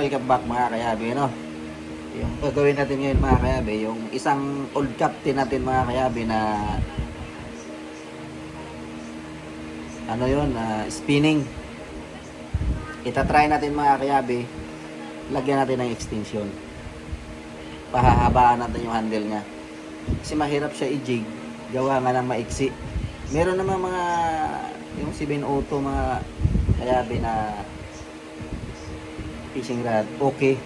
welcome back mga kayabe, no? Yung gagawin natin ngayon mga kayabe, yung isang old captain natin mga kayabe na ano yun, spinning. Itatry natin mga kayabe, lagyan natin ng extension. Pahahabaan natin yung handle nya. Kasi mahirap siya i-jig, gawa nga ng maiksi. Meron naman mga yung 702 mga kayabe na fishing rod, okay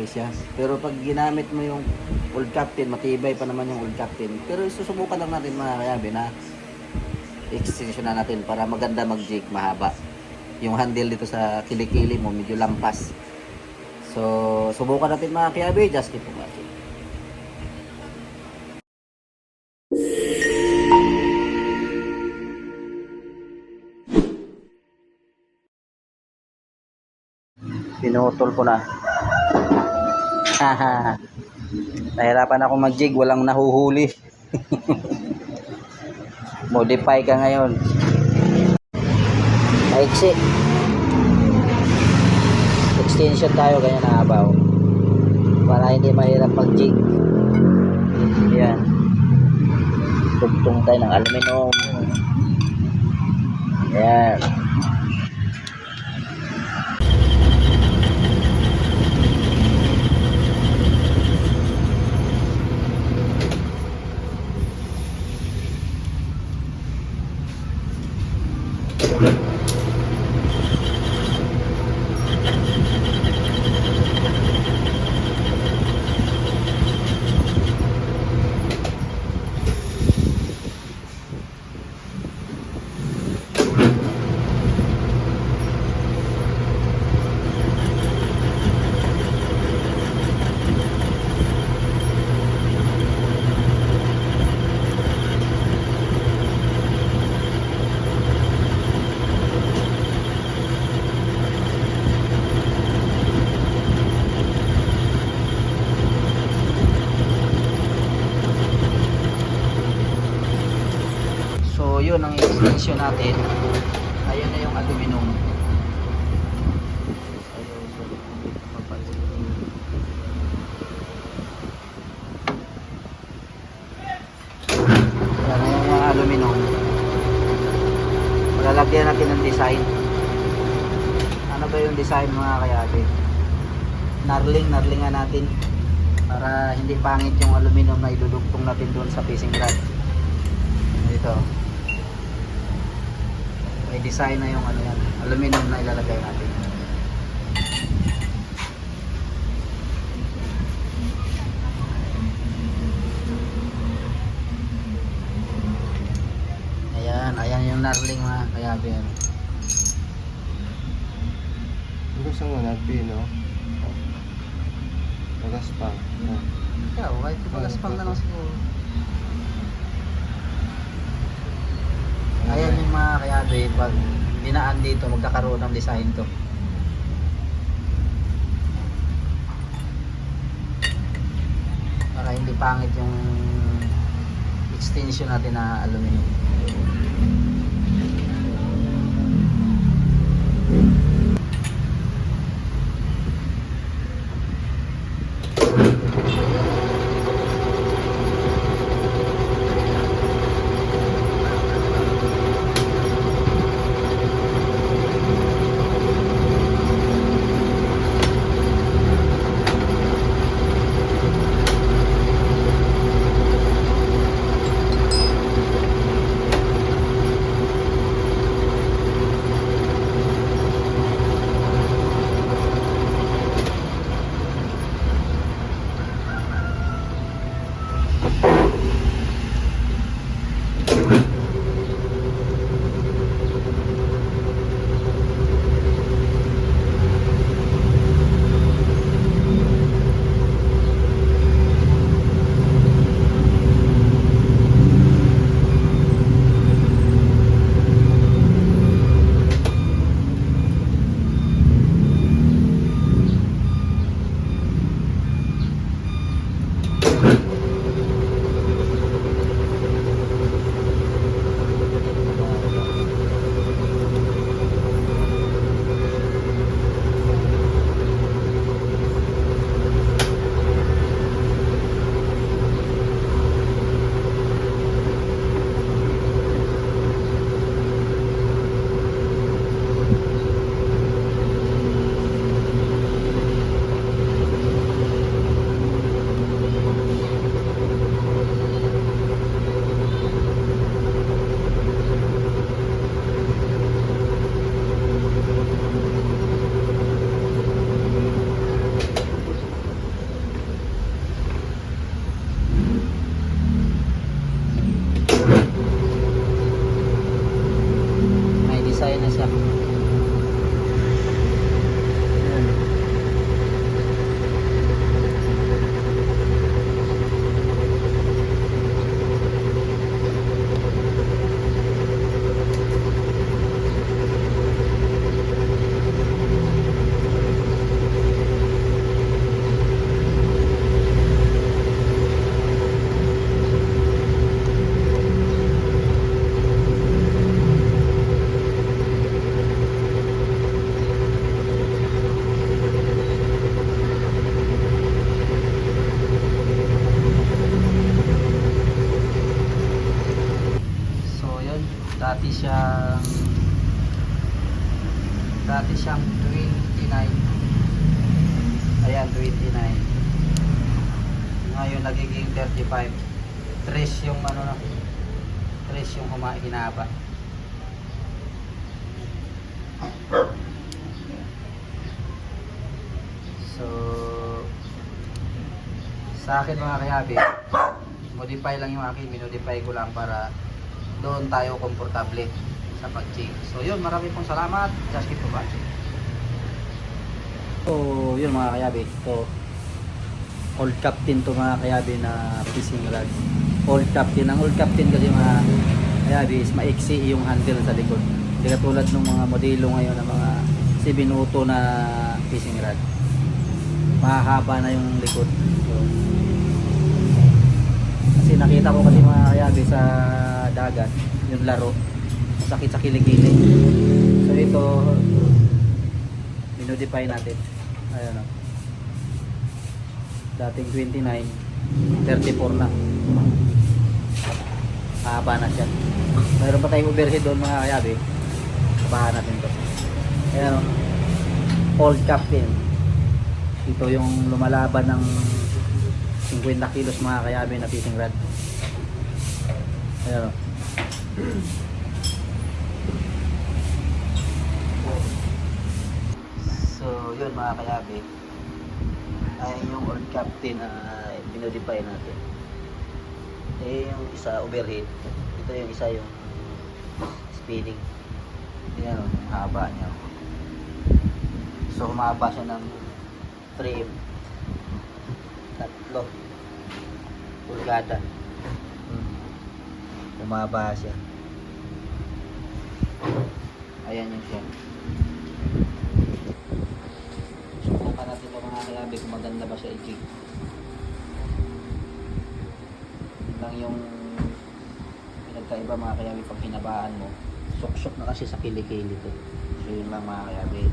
siya. Pero pag ginamit mo yung old captain, matibay pa naman yung old captain. Pero susubukan lang natin mga kayabe na extension na natin para maganda mag-jig, mahaba. Yung handle dito sa kilikili mo medyo lampas. So subukan natin mga kayabe, just keep watching. Pinutol ko na. Nahirapan ako mag-jig, walang nahuhuli. Modify ka ngayon. Maiksi. Extension tayo ganyan na habaw. Para hindi mahirap mag-jig. Yan. Tugtong tayo ng aluminum. Yan. So yun ang extension natin. Ayun na yung aluminum. Yan na yung mga aluminum. Malalagyan natin ng design. Ano ba yung design mga kayabe? Narlingan natin para hindi pangit yung aluminum na idudugtong natin doon sa fishing rod. Dito may design na yung ano yan, aluminum na ilalagay natin. Ayan yung narling mga kayabe. Gusto mo natin, no? Pagaspang. Ikaw, kahit pagaspang na lang siguro. Ayan yung mga kayabe, pag dinaan dito magkakaroon ng design to. Para hindi pangit yung extension natin na aluminum. dati siyang 29. Ayan, 29. Ngayon nagiging 35. 3 yung ano na. 3 yung hinaba. So, sa akin mga kayabi, modify lang yung akin, minodify ko lang para doon tayo komportable sa pag-change. So yun, marami pong salamat. Just keep watching. So yun mga kayabi, ito old captain to mga kayabi na fishing rod. Old captain, ang old captain kasi mga kayabi is maiksi yung handle sa likod. Hindi katulad ng mga modelo ngayon ng mga 7 auto na fishing rod. Mahaba na yung likod. So, kasi nakita ko kasi mga kayabi sa dagat yung laro, sakit sa kilikili. So ito minodify natin. Ayan o, dating 29 34 na, mahaba na siya. Mayroon pa tayong overhead doon mga kayabi, sabahan natin to. Ayan o, old captain. Ito yung lumalaban ng 50 kilos mga kayabi na fishing rod. Ayan o. So yun mga kayabi, ay yung old captain binodify natin. Yung isa overhead, ito yung isa yung spinning. Yan o, haba niya. So humaba siya ng frame 3 pulgada. Humaba siya. Ayan yung siya. Subukan natin ito mga kayabi kung maganda ba siya i-jig. Yun lang yung pinagkaiba mga kayabi pag hinabaan mo. Suksok na kasi sa kilikili ito. So yun lang mga kayabi.